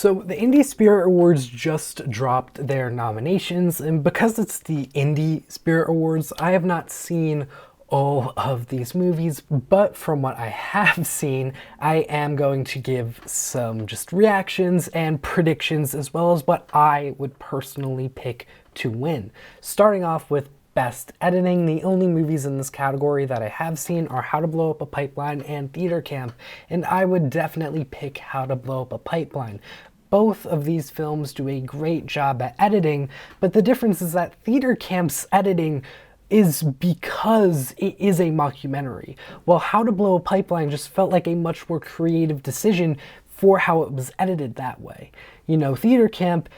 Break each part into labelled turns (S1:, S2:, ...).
S1: So the Indie Spirit Awards just dropped their nominations, and because it's the Indie Spirit Awards, I have not seen all of these movies, but from what I have seen, I am going to give some just reactions and predictions as well as what I would personally pick to win. Starting off with Best Editing, the only movies in this category that I have seen are How to Blow Up a Pipeline and Theater Camp, and I would definitely pick How to Blow Up a Pipeline. Both of these films do a great job at editing, but the difference is that Theater Camp's editing is because it is a mockumentary, while How to Blow a Pipeline just felt like a much more creative decision for how it was edited that way. You know, Theater Camp,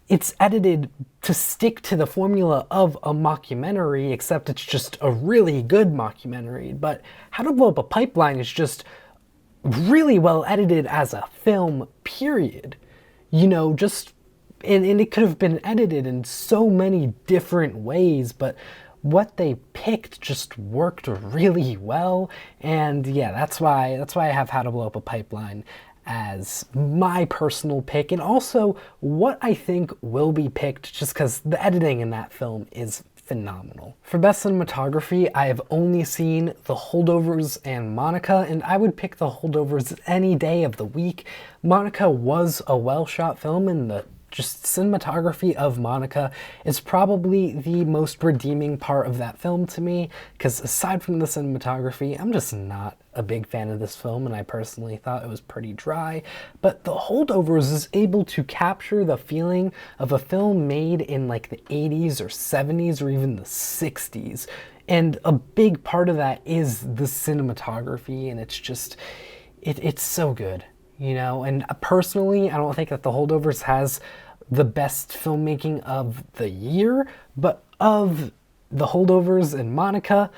S1: it's edited to stick to the formula of a mockumentary, except it's just a really good mockumentary. But How to Blow Up a Pipeline is just really well edited as a film, period. You know, just, and it could have been edited in so many different ways, but what they picked just worked really well. And yeah, that's why I have How to Blow Up a Pipeline as my personal pick, and also what I think will be picked, just because the editing in that film is phenomenal. For Best Cinematography, I have only seen The Holdovers and Monica, and I would pick The Holdovers any day of the week. Monica was a well-shot film, and the just cinematography of Monica is probably the most redeeming part of that film to me, because aside from the cinematography, I'm just not a big fan of this film, and I personally thought it was pretty dry. But The Holdovers is able to capture the feeling of a film made in like the 80s or 70s or even the 60s. And a big part of that is the cinematography, and it's just, it's so good. You know, and personally, I don't think that The Holdovers has the best filmmaking of the year, but of The Holdovers and Monica,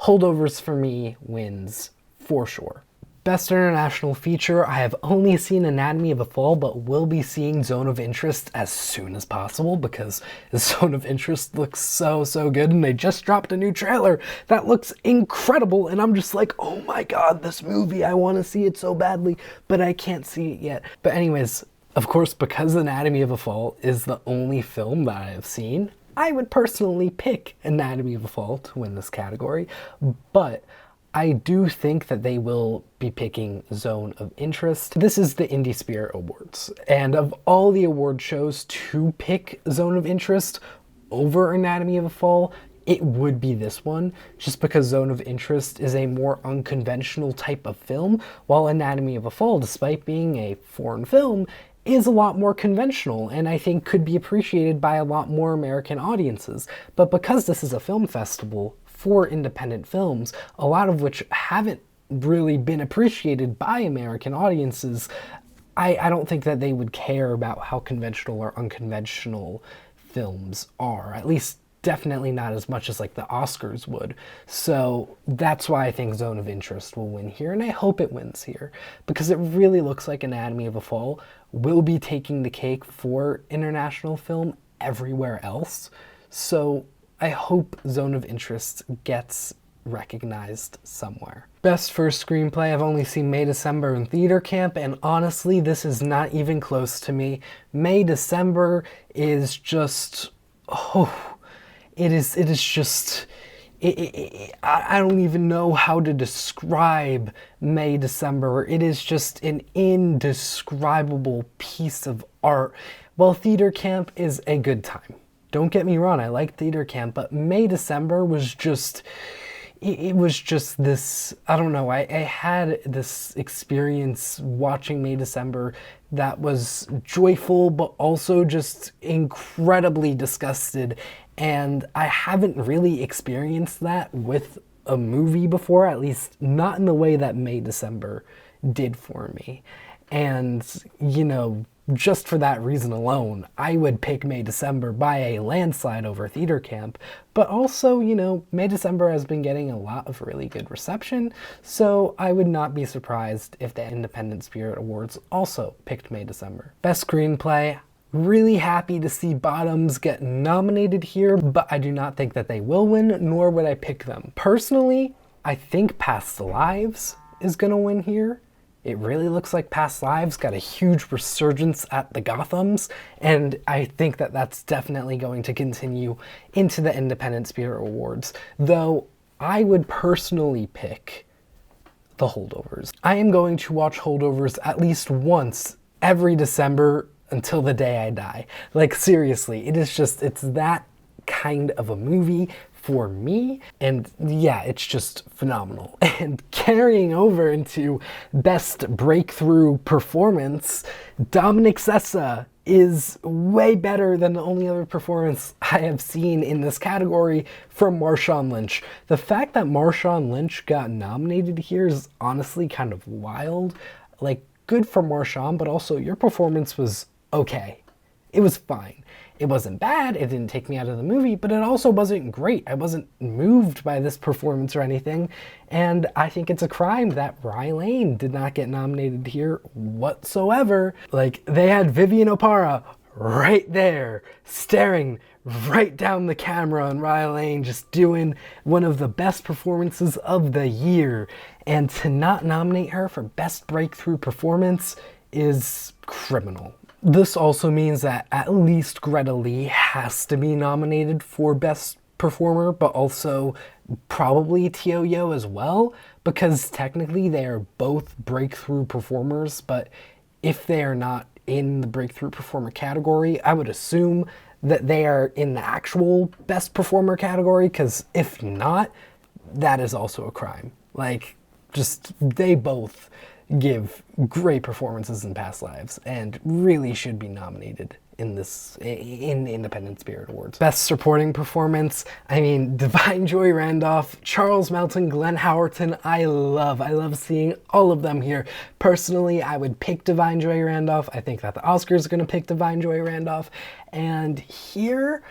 S1: Holdovers for me wins for sure. Best International Feature, I have only seen Anatomy of a Fall, but will be seeing Zone of Interest as soon as possible, because Zone of Interest looks so good, and they just dropped a new trailer that looks incredible, and I'm just like, oh my god, this movie, I want to see it so badly, but I can't see it yet. But anyways, of course, because Anatomy of a Fall is the only film that I have seen, I would personally pick Anatomy of a Fall to win this category, but I do think that they will be picking Zone of Interest. This is the Indie Spirit Awards, and of all the award shows to pick Zone of Interest over Anatomy of a Fall, it would be this one, just because Zone of Interest is a more unconventional type of film, while Anatomy of a Fall, despite being a foreign film, is a lot more conventional, and I think could be appreciated by a lot more American audiences. But because this is a film festival for independent films, a lot of which haven't really been appreciated by American audiences, I don't think that they would care about how conventional or unconventional films are. At least definitely not as much as like the Oscars would. So that's why I think Zone of Interest will win here, and I hope it wins here, because it really looks like Anatomy of a Fall will be taking the cake for international film everywhere else. So I hope Zone of Interest gets recognized somewhere. Best First Screenplay, I've only seen May, December, and Theater Camp, and honestly, this is not even close to me. May, December is just, I don't even know how to describe May, December. It is just an indescribable piece of art. While Theater Camp is a good time. Don't get me wrong, I like Theater Camp, but May, December was just, it was just this, I don't know, I had this experience watching May, December that was joyful, but also just incredibly disgusted. And I haven't really experienced that with a movie before, at least not in the way that May, December did for me. And, you know, just for that reason alone, I would pick May, December by a landslide over Theater Camp. But also, you know, May, December has been getting a lot of really good reception, so I would not be surprised if the Independent Spirit Awards also picked May, December. Best Screenplay, really happy to see Bottoms get nominated here, but I do not think that they will win, nor would I pick them. Personally, I think Past Lives is gonna win here. It really looks like Past Lives got a huge resurgence at the Gothams, and I think that that's definitely going to continue into the Independent Spirit Awards, though I would personally pick The Holdovers. I am going to watch Holdovers at least once every December until the day I die. Like, seriously, it's that kind of a movie for me, and yeah, it's just phenomenal. And carrying over into Best Breakthrough Performance, Dominic Sessa is way better than the only other performance I have seen in this category from Marshawn Lynch. The fact that Marshawn Lynch got nominated here is honestly kind of wild. Like, good for Marshawn, but also your performance was okay. It was fine. It wasn't bad, it didn't take me out of the movie, but it also wasn't great. I wasn't moved by this performance or anything, and I think it's a crime that Rye Lane did not get nominated here whatsoever. Like, they had Vivian Oparah right there, staring right down the camera, and Rye Lane just doing one of the best performances of the year, and to not nominate her for Best Breakthrough Performance is criminal. This also means that at least Greta Lee has to be nominated for Best Performer, but also probably Teo Yo as well, because technically they are both breakthrough performers, but if they are not in the breakthrough performer category, I would assume that they are in the actual Best Performer category, because if not, that is also a crime. Like, just, they both give great performances in Past Lives and really should be nominated in the Independent Spirit Awards. Best Supporting Performance, I mean, Divine Joy Randolph, Charles Melton, Glenn Howerton, I love seeing all of them here. Personally, I would pick Divine Joy Randolph. I think that the Oscars are going to pick Divine Joy Randolph. And here,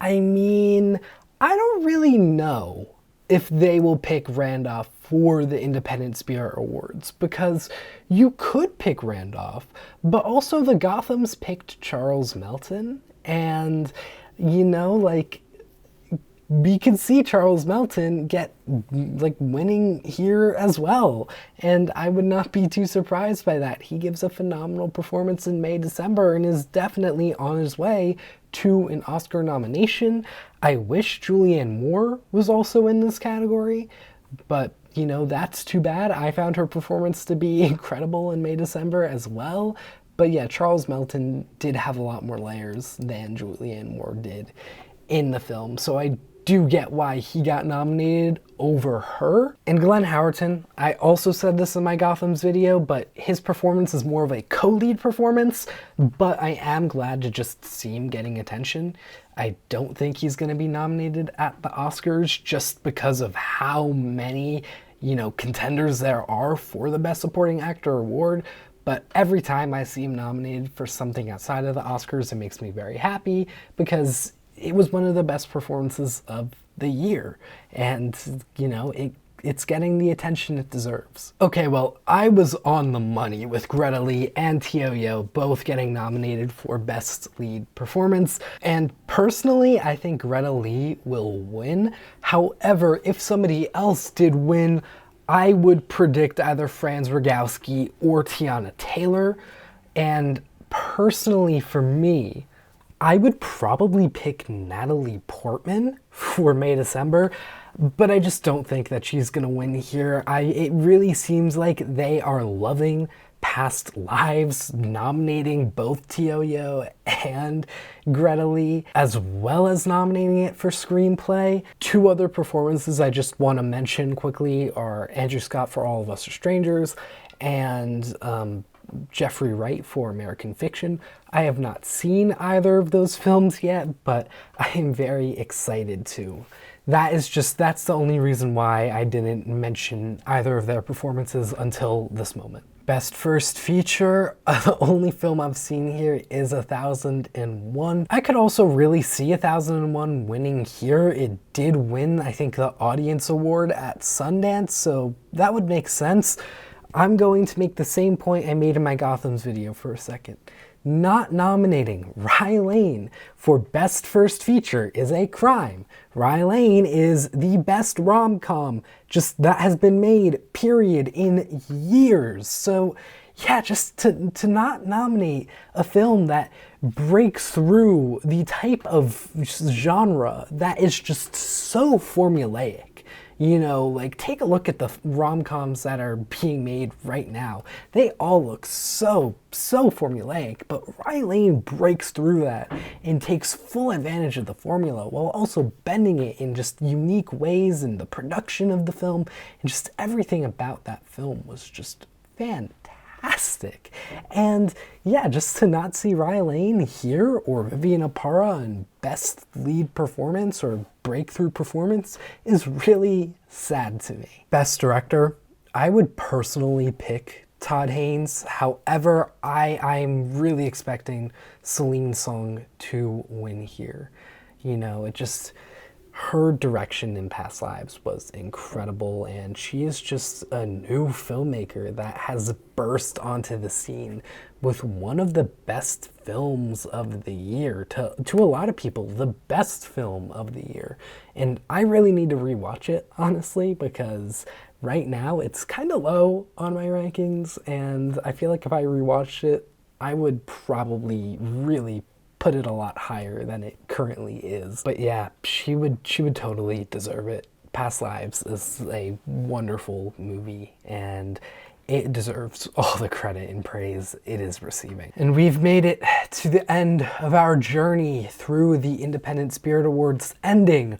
S1: I mean, I don't really know if they will pick Randolph for the Independent Spirit Awards, because you could pick Randolph, but also the Gothams picked Charles Melton, and, you know, like, we could see Charles Melton get, like, winning here as well, and I would not be too surprised by that. He gives a phenomenal performance in May, December, and is definitely on his way to an Oscar nomination. I wish Julianne Moore was also in this category, but, you know, that's too bad. I found her performance to be incredible in May, December as well. But yeah, Charles Melton did have a lot more layers than Julianne Moore did in the film, so I do get why he got nominated over her. And Glenn Howerton, I also said this in my Gothams video, but his performance is more of a co-lead performance, but I am glad to just see him getting attention. I don't think he's going to be nominated at the Oscars just because of how many, you know, contenders there are for the Best Supporting Actor award. But every time I see him nominated for something outside of the Oscars, it makes me very happy, because it was one of the best performances of the year, and, you know, it's getting the attention it deserves. Okay, well, I was on the money with Greta Lee and Teo Yo both getting nominated for Best Lead Performance, and personally, I think Greta Lee will win. However, if somebody else did win, I would predict either Franz Rogowski or Tiana Taylor, and personally for me, I would probably pick Natalie Portman for May, December, but I just don't think that she's gonna win here. It really seems like they are loving Past Lives, nominating both Teo Yo and Greta Lee, as well as nominating it for Screenplay. Two other performances I just want to mention quickly are Andrew Scott for All of Us Are Strangers, and Jeffrey Wright for American Fiction. I have not seen either of those films yet, but I am very excited to. That's the only reason why I didn't mention either of their performances until this moment. Best First Feature, the only film I've seen here is 1001. I could also really see 1001 winning here. It did win, I think, the Audience Award at Sundance, so that would make sense. I'm going to make the same point I made in my Gotham's video for a second. not nominating Rye Lane for Best First Feature is a crime. Rye Lane is the best rom-com just that has been made, period, in years. So yeah, just to not nominate a film that breaks through the type of genre that is just so formulaic. You know, like, take a look at the rom-coms that are being made right now. They all look so formulaic, but Rye Lane breaks through that and takes full advantage of the formula while also bending it in just unique ways, and the production of the film and just everything about that film was just fantastic. And yeah, just to not see Rye Lane here or Vivian Apara in Best Lead Performance or Breakthrough Performance is really sad to me. Best Director, I would personally pick Todd Haynes. However, I'm really expecting Celine Song to win here. You know, her direction in Past Lives was incredible, and she is just a new filmmaker that has burst onto the scene with one of the best films of the year. To a lot of people, the best film of the year. And I really need to rewatch it, honestly, because right now it's kind of low on my rankings, and I feel like if I rewatched it, I would probably really put it a lot higher than it currently is. But yeah, she would totally deserve it. Past Lives is a wonderful movie, and it deserves all the credit and praise it is receiving. And we've made it to the end of our journey through the Independent Spirit Awards, ending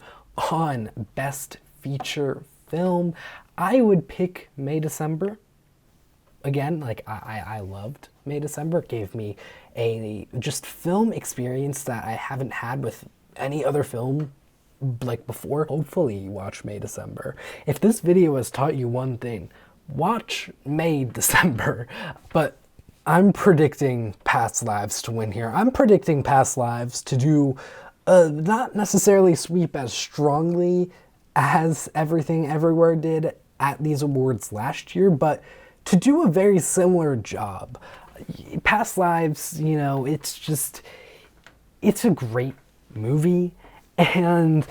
S1: on Best Feature Film. I would pick May December. Again, like, I loved May December. It gave me a just film experience that I haven't had with any other film like before. Hopefully you watch May December. If this video has taught you one thing, watch May December. But I'm predicting Past Lives to win here. I'm predicting Past Lives to do not necessarily sweep as strongly as Everything Everywhere did at these awards last year, but to do a very similar job. Past Lives, you know, it's a great movie, and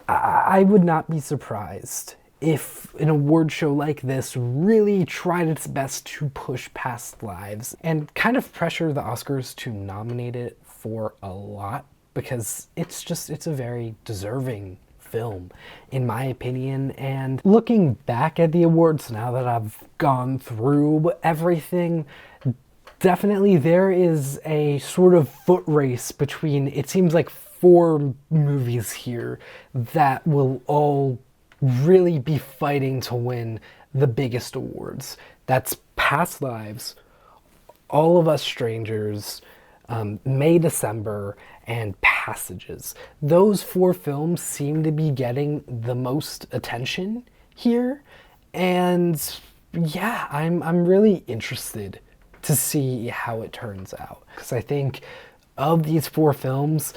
S1: I would not be surprised if an award show like this really tried its best to push Past Lives and kind of pressure the Oscars to nominate it for a lot, because it's a very deserving film, in my opinion. And looking back at the awards now that I've gone through everything, definitely there is a sort of foot race between, it seems like, 4 movies here that will all really be fighting to win the biggest awards. That's Past Lives, All of Us Strangers, May December, and Passages. Those 4 films seem to be getting the most attention here, and yeah, I'm really interested to see how it turns out, because I think of these 4 films,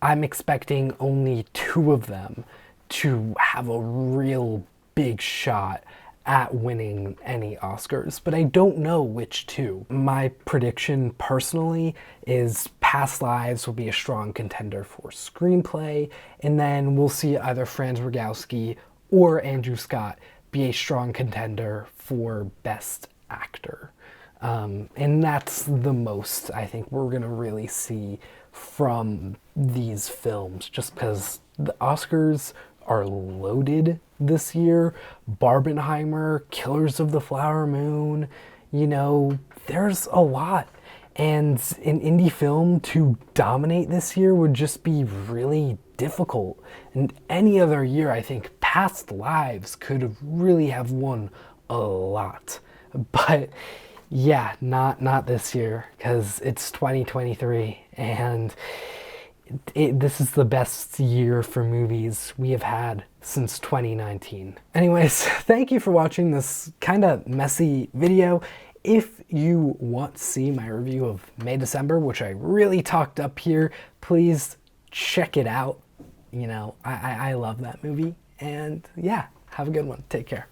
S1: I'm expecting only 2 of them to have a real big shot at winning any Oscars, but I don't know which 2. My prediction personally is Past Lives will be a strong contender for Screenplay, and then we'll see either Franz Rogowski or Andrew Scott be a strong contender for Best Actor. And that's the most I think we're gonna really see from these films, just because the Oscars are loaded this year. Barbenheimer, Killers of the Flower Moon, you know, there's a lot. And an indie film to dominate this year would just be really difficult. And any other year, I think Past Lives could really have won a lot. But yeah, not this year, because it's 2023, and this is the best year for movies we have had since 2019. Anyways, thank you for watching this kind of messy video. If you want to see my review of May December, which I really talked up here, please check it out. You know, I love that movie, and yeah, have a good one. Take care.